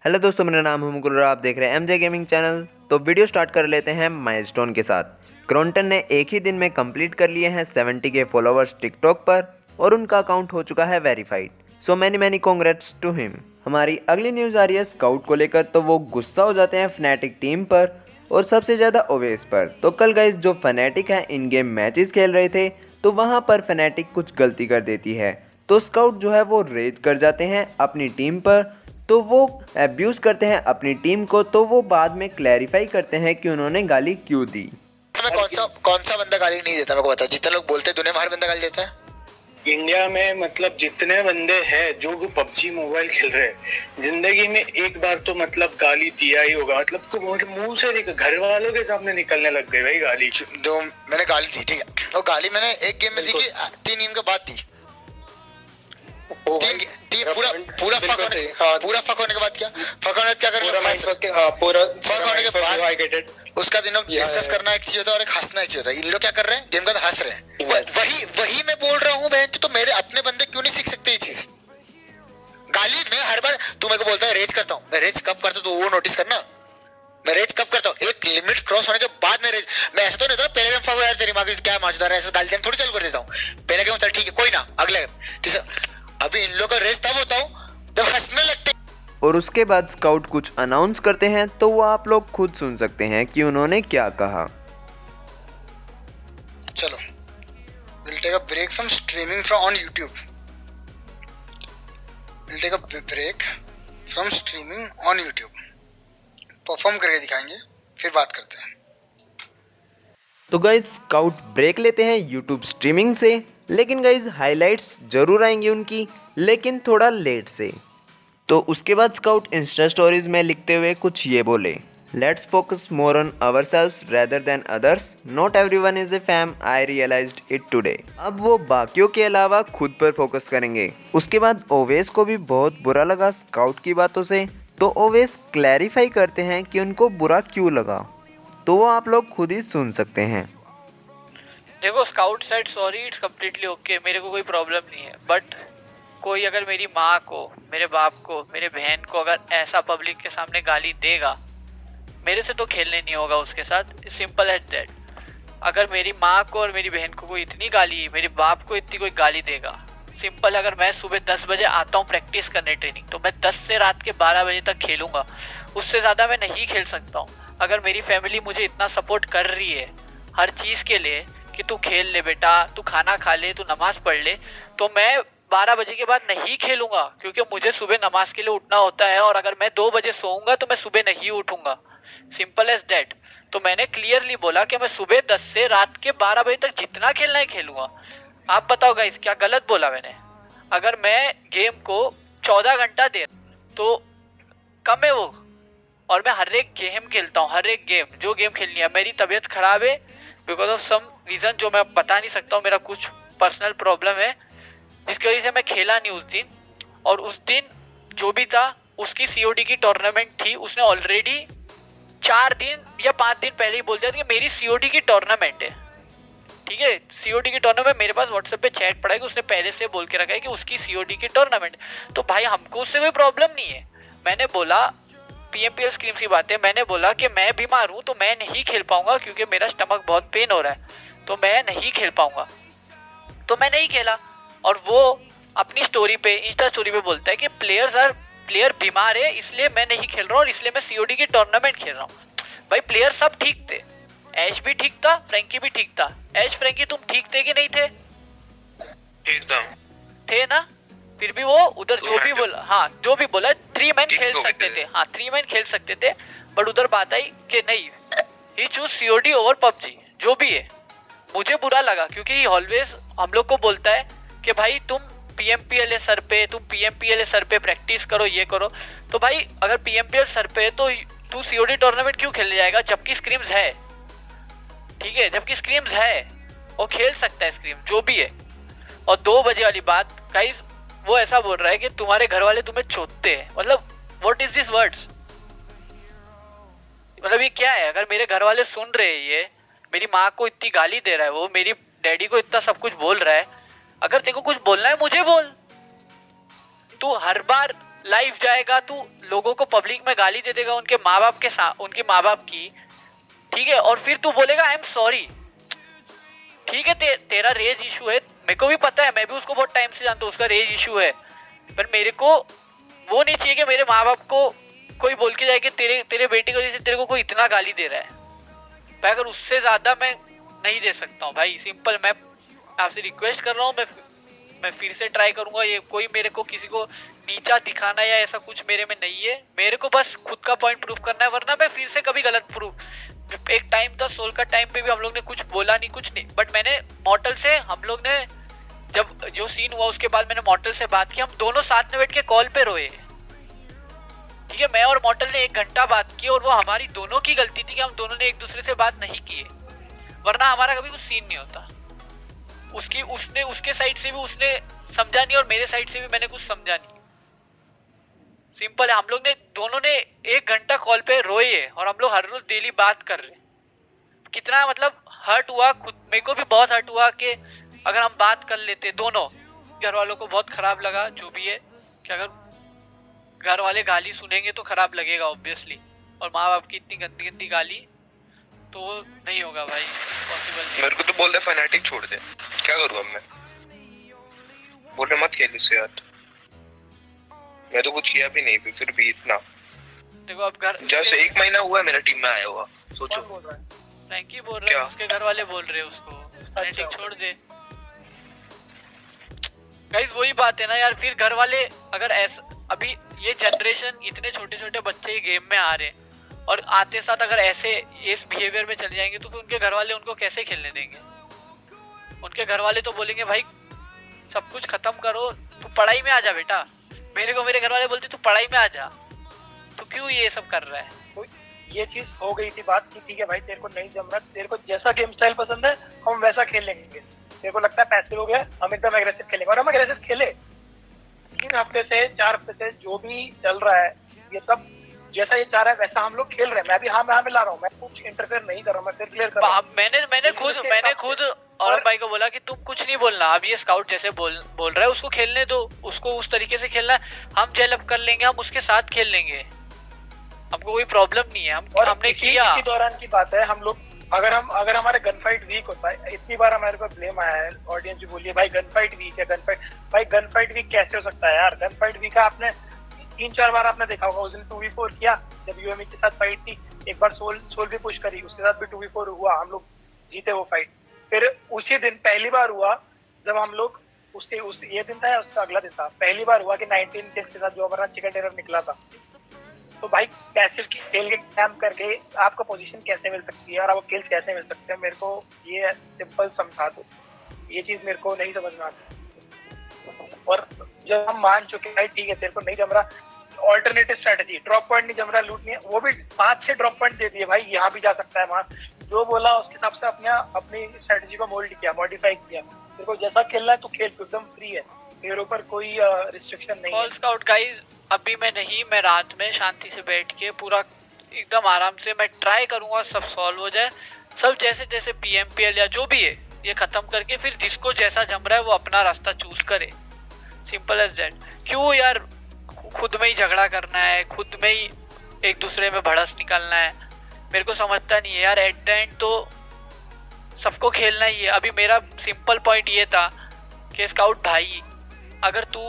Hello दोस्तों, मेरा नाम है मुकुल और आप देख रहे हैं एमजे गेमिंग चैनल। तो वीडियो स्टार्ट कर लेते हैं माइलस्टोन के साथ। क्रॉन्टन ने एक ही दिन में कंप्लीट कर लिए हैं 70 के फॉलोअर्स टिकटॉक पर और उनका अकाउंट हो चुका है verified. So many congrats to him. हमारी अगली न्यूज़ आ रही है स्काउट को लेकर। तो वो गुस्सा हो जाते हैं फनेटिक टीम पर और सबसे ज़्यादा ओवेस पर। तो कल गाइस जो फनेटिक है इन गेम मैचेस खेल रहे थे तो वहाँ पर फनेटिक कुछ गलती कर देती है तो स्काउट जो है वो रेज कर जाते हैं अपनी टीम पर। तो वो अब्यूज़ करते हैं अपनी टीम को। तो वो बाद में क्लैरिफाई करते हैं कि उन्होंने गाली क्यों दी। मैं कौन सा बंदा गाली नहीं देता मेरे को बता। जितने लोग बोलते हैं दुनिया में हर बंदा गाली देता है। इंडिया में मतलब जितने बंदे हैं जो पबजी मोबाइल खेल रहे हैं, जिंदगी में एक बार तो मतलब गाली दिया ही होगा। मतलब मुंह से नहीं, घर वालों के सामने निकलने लग गई भाई गाली। जो मैंने गाली दी, ठीक है, वो गाली मैंने एक गेम में दी कि 3 गेम के बाद दी। पूरा फक होने के बाद क्या करेंगे? उसका दिन डिस्कस करना एक चीज होता है और एक हंसना एक चीज होता है। इन लोग क्या कर रहे हैं, गेम का हंस रहे हैं। वही मैं बोल रहा हूँ बहन, तो मेरे अपने बंदे क्यों नहीं सीख सकते ये चीज। गाली मैं हर बार तू मेरे को बोलता है रेज करता हूँ, मैं रेज कब करता हूँ तो वो नोटिस करना। मैं रेज कब करता हूँ, एक लिमिट क्रॉस होने के बाद मैं रेज। मैं ऐसा तो नहीं होता पहले गेम फक यार तेरी माँ की क्या माचदार है, ऐसा गाली देना थोड़ी चालू कर देता हूँ। पहले गेम चल ठीक है कोई ना, अगले अभी इन लोगों का रेस तब होता हूँ जब हंसने लगते। और उसके बाद स्काउट कुछ अनाउंस करते हैं तो वो आप लोग खुद सुन सकते हैं कि उन्होंने क्या कहा। चलो, we'll take a break from streaming from on YouTube. We'll take a break from streaming on YouTube. Perform करके दिखाएंगे, फिर बात करते हैं। तो गाइज स्काउट ब्रेक लेते हैं यूट्यूब स्ट्रीमिंग से, लेकिन गाइज हाइलाइट्स जरूर आएंगी उनकी, लेकिन थोड़ा लेट से। तो उसके बाद स्काउट इंस्टा स्टोरीज में लिखते हुए कुछ ये बोले, let's focus more on ourselves rather than others, not everyone is a fam, I realized it today. अब वो बाकियों के अलावा खुद पर फोकस करेंगे। उसके बाद ओवेस को भी बहुत बुरा लगा स्काउट की बातों से। तो ओवेस क्लैरिफाई करते हैं कि उनको बुरा क्यों लगा। तो वो आप लोग खुद ही सुन सकते हैं। देखो, scout said sorry, it's completely okay, मेरे को कोई प्रॉब्लम नहीं है। बट कोई अगर मेरी माँ को, मेरे बाप को, मेरे बहन को अगर ऐसा पब्लिक के सामने गाली देगा, मेरे से तो खेलने नहीं होगा उसके साथ। Simple as that. अगर मेरी माँ को और मेरी बहन को कोई इतनी गाली, मेरे बाप को इतनी कोई गाली देगा, सिंपल, अगर मैं सुबह 10 बजे आता हूँ प्रैक्टिस करने ट्रेनिंग, तो मैं 10 से रात के 12 बजे तक खेलूँगा। उससे ज़्यादा मैं नहीं खेल सकता हूँ। अगर मेरी फैमिली मुझे इतना सपोर्ट कर रही है हर चीज़ के लिए कि तू खेल ले बेटा, तू खाना खा ले, तू नमाज़ पढ़ ले, तो मैं 12 बजे के बाद नहीं खेलूँगा, क्योंकि मुझे सुबह नमाज के लिए उठना होता है। और अगर मैं 2 बजे सोऊंगा तो मैं सुबह नहीं उठूँगा। Simple as that. तो मैंने क्लियरली बोला कि मैं सुबह 10 से रात के 12 बजे तक जितना खेलना है खेलूँगा। आप बताओ गाइस, क्या गलत बोला मैंने? अगर मैं गेम को 14 घंटा दे तो कम है वो। और मैं हर एक गेम खेलता हूँ, हर एक गेम, जो गेम खेलनी है। मेरी तबीयत ख़राब है बिकॉज ऑफ सम रीज़न जो मैं बता नहीं सकता हूँ। मेरा कुछ पर्सनल प्रॉब्लम है जिसकी वजह से मैं खेला नहीं उस दिन। और उस दिन जो भी था उसकी COD की टूर्नामेंट थी। उसने ऑलरेडी 4 दिन या 5 दिन पहले ही बोल दिया कि मेरी COD की टूर्नामेंट है। ठीक है, COD की टूर्नामेंट मेरे पास व्हाट्सएप पे चैट पड़ा है कि उसने पहले से बोल के रखा है कि उसकी COD की टूर्नामेंट। तो भाई हमको उससे कोई प्रॉब्लम नहीं है। मैंने बोला, PMPL स्क्रीम्स की बात है, मैंने बोला कि मैं बीमार हूँ तो मैं नहीं खेल पाऊंगा क्योंकि मेरा स्टमक बहुत पेन हो रहा है, तो मैं नहीं खेल पाऊंगा। तो मैं नहीं खेला। और वो अपनी स्टोरी पे, इंस्टा स्टोरी पे बोलता है कि प्लेयर बीमार है इसलिए मैं नहीं खेल रहा हूँ और इसलिए मैं COD की टूर्नामेंट खेल रहा हूँ। भाई प्लेयर सब ठीक थे, ऐश भी ठीक था, फ्रैंकी भी ठीक था। ऐश, फ्रैंकी तुम ठीक थे कि नहीं थे? ठीक था, थे ना? फिर भी वो उधर जो भी बोला, हाँ जो भी बोला, 3 मैन खेल सकते थे। हाँ 3 मैन खेल सकते थे। बट उधर बात आई कि नहीं, ही चूज COD ओवर PUBG। जो भी है, मुझे बुरा लगा क्योंकि ही ऑलवेज हम लोग को बोलता है कि भाई तुम PMPL सर पे, तुम PMPL सर पे प्रैक्टिस करो, ये करो। तो भाई अगर PMPL सर पे है तो तू COD टूर्नामेंट क्यों खेलने जाएगा जबकि स्क्रीम्स है? ठीक है, जबकि स्क्रीम्स है, वो खेल सकता है स्क्रीम, जो भी है। और 2 बजे वाली बात गाइस, वो ऐसा बोल रहा है कि तुम्हारे घर वाले तुम्हें चोदते हैं। मतलब व्हाट इज दिस वर्ड्स? मतलब ये क्या है? अगर मेरे घर वाले सुन रहे हैं, ये मेरी माँ को इतनी गाली दे रहा है, वो मेरी डैडी को इतना सब कुछ बोल रहा है, अगर तेरे को कुछ बोलना है मुझे बोल। तू हर बार लाइव जाएगा, तू लोगों को पब्लिक में गाली दे देगा उनके माँ बाप के साथ, उनके माँ बाप की, ठीक है, और फिर तू बोलेगा आई एम सॉरी। ठीक है, तेरा रेज इशू है, मेरे को भी पता है, मैं भी उसको बहुत टाइम से जानता हूँ, उसका रेज इशू है, पर मेरे को वो नहीं चाहिए कि मेरे माँ बाप को कोई बोल के जाए कि तेरे बेटे की वजह से तेरे को कोई इतना गाली दे रहा है भाई। अगर उससे ज़्यादा मैं नहीं दे सकता हूँ भाई, सिंपल। मैं आपसे रिक्वेस्ट कर रहा हूँ, मैं फिर से ट्राई करूँगा। ये कोई मेरे को किसी को नीचा दिखाना या ऐसा कुछ मेरे में नहीं है, मेरे को बस खुद का पॉइंट प्रूव करना है, वरना मैं फिर से कभी गलत प्रूव। एक टाइम था सोल का टाइम पे भी हम लोग ने कुछ बोला नहीं, कुछ नहीं, बट मैंने मॉर्टल से, हम लोग ने जब जो सीन हुआ उसके बाद मैंने मॉर्टल से बात की, हम दोनों साथ में बैठ के कॉल पे रोए, ठीक है। मैं और मॉर्टल ने 1 घंटा बात की और वो हमारी दोनों की गलती थी कि हम दोनों ने एक दूसरे से बात नहीं की है, वरना हमारा कभी कुछ सीन नहीं होता। उसके साइड से भी उसने समझा नहीं और मेरे साइड से भी मैंने कुछ समझा नहीं, सिंपल है। हम लोग ने दोनों ने 1 घंटा कॉल पे रोए है और हम लोग हर रोज डेली बात कर रहे। कितना मतलब हर्ट हुआ, खुद मेरे को भी बहुत हर्ट हुआ कि अगर हम बात कर लेते दोनों। घर वालों को बहुत खराब लगा, जो भी है, कि अगर घर वाले गाली सुनेंगे तो खराब लगेगा ऑब्वियसली, और माँ बाप की इतनी गंदी गंदी गाली तो नहीं होगा भाई, पॉसिबल नहीं। मेरे को तो बोल दे फैनेटिक छोड़ दे, क्या करूँ अब मैं? बोल रहे मत खेल इससे यार, मैं तो कुछ किया भी नहीं, फिर भी इतना। देखो अब घर जस्ट 1 महीना हुआ है मेरा टीम में आया हुआ, सोचो। फ्रैंकी बोल रहा है, उसके घर वाले बोल रहे हैं उसको फैनेटिक छोड़ दे। गाइस वही बात है ना यार, फिर घर वाले अगर ऐसा, अभी ये जनरेशन इतने छोटे छोटे बच्चे गेम में आ रहे हैं और आते साथ अगर ऐसे इस बिहेवियर में चले जाएंगे तो फिर उनके घर वाले उनको कैसे खेलने देंगे? उनके घर वाले तो बोलेंगे भाई सब कुछ खत्म करो, तू पढ़ाई में आ जा बेटा। मेरे को मेरे घर वाले बोलते तू पढ़ाई में आ जा, तो क्यों ये सब कर रहा है? तो ये चीज हो गई थी बात की, ठीक है भाई तेरे को नहीं जम रहा, तेरे को जैसा गेम स्टाइल पसंद है हम वैसा खेल लेंगे। तेरे को लगता है पैसे हो गया, हम एकदम एग्रेसिव खेलेंगे, और हम एग्रेसिव खेले। 3 हफ्ते से 4 हफ्ते से जो भी चल रहा है, ये सब जैसा ये चाह रहा है वैसा हम लोग खेल रहे हैं। मैं भी हाँ में ला रहा हूँ, मैं कुछ इंटरफेयर नहीं कर रहा हूँ, मैं फिर क्लियर कर रहा हूँ। मैंने खुद और भाई को बोला कि तुम कुछ नहीं बोलना, अब ये स्काउट जैसे बोल रहा है उसको खेलने दो, उसको उस तरीके से खेलना है, हम जेल अप कर लेंगे, हम उसके साथ खेल लेंगे, हमको कोई प्रॉब्लम नहीं है। हमने किया। इसी दौरान की बात है, हम लोग अगर हमारे गन फाइट वीक होता है, इतनी बार हमारे को ब्लेम आया है, ऑडियंस भी बोलिए भाई गन फाइट वीक है, गन फाइट वीक कैसे हो सकता है यार? गन फाइट वीक है, आपने 3-4 बार आपने देखा होगा। उस दिन 2v4 किया जब यूएमई के साथ फाइट थी, एक बार सोल भी पुश करी, उसके साथ भी 2v4 हुआ, हम लोग जीते वो फाइट। फिर उसी दिन पहली बार हुआ जब हम लोग ये दिन था या उसका अगला दिन था, पहली बार हुआ कि 19 के साथ जो हमारा चिकन टेरर निकला था। तो भाई पैसिव की खेल के कैंप करके आपको पोजीशन कैसे मिल सकती है और आपको किल्स कैसे मिल सकते हैं, मेरे को ये सिंपल समझा दो। ये चीज मेरे को नहीं समझ में आती। और जब हम मान चुके हैं ठीक है तेरे को नहीं जम रहा, ऑल्टरनेटिव स्ट्रेटजी, ड्रॉप पॉइंट नहीं जम रहा, लूट नहीं है, वो भी 5-6 ड्रॉप पॉइंट दे दिए भाई, यहाँ भी जा सकता है, वहाँ जो बोला उसके हिसाब से अपनी स्ट्रेटजी को मोल्ड किया, मॉडिफाई किया। तेरे को जैसा खेलना है तो खेल, एकदम फ्री है, तेरे ऊपर कोई रिस्ट्रिक्शन नहीं है। स्काउट गाइस अभी मैं रात में शांति से बैठ के पूरा एकदम आराम से मैं ट्राई करूंगा सब सॉल्व हो जाए, सब जैसे PMPL या जो भी है ये खत्म करके फिर जिसको जैसा जम रहा है वो अपना रास्ता चूज करे, सिंपल एज दैट। क्यों यार खुद में ही झगड़ा करना है, खुद में ही एक दूसरे में भड़स निकालना है? मेरे को समझता नहीं है यार, एट द एंड तो सबको खेलना ही है। अभी मेरा सिंपल पॉइंट ये था कि स्काउट भाई अगर तू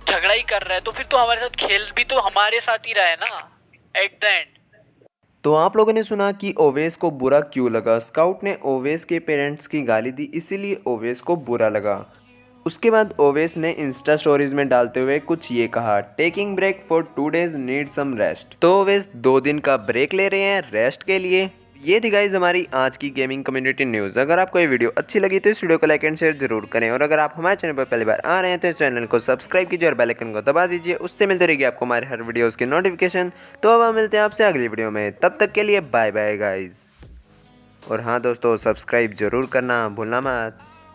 झगड़ा ही कर रहा है तो फिर तो हमारे साथ खेल भी तो हमारे साथ ही रहा है ना एट द एंड। तो आप लोगों ने सुना कि ओवेस को बुरा क्यों लगा। स्काउट ने ओवेस के पेरेंट्स की गाली दी, इसीलिए ओवेस को बुरा लगा। उसके बाद ओवेस ने इंस्टा स्टोरीज में डालते हुए कुछ ये कहा, taking break for 2 days, need some rest. तो ओवेस 2 दिन का ब्रेक ले रहे हैं रेस्ट के लिए। ये थी गाइज हमारी आज की गेमिंग कम्युनिटी न्यूज़। अगर आपको ये वीडियो अच्छी लगी तो इस वीडियो को लाइक एंड शेयर जरूर करें, और अगर आप हमारे चैनल पर पहली बार आ रहे हैं तो इस चैनल को सब्सक्राइब कीजिए और बेल आइकन को दबा दीजिए, उससे मिलती रहेगी आपको हमारे हर वीडियोज़ की नोटिफिकेशन। तो अब हम मिलते हैं आपसे अगली वीडियो में, तब तक के लिए बाय बाय गाइज। और हाँ दोस्तों, सब्सक्राइब जरूर करना भूलना मत।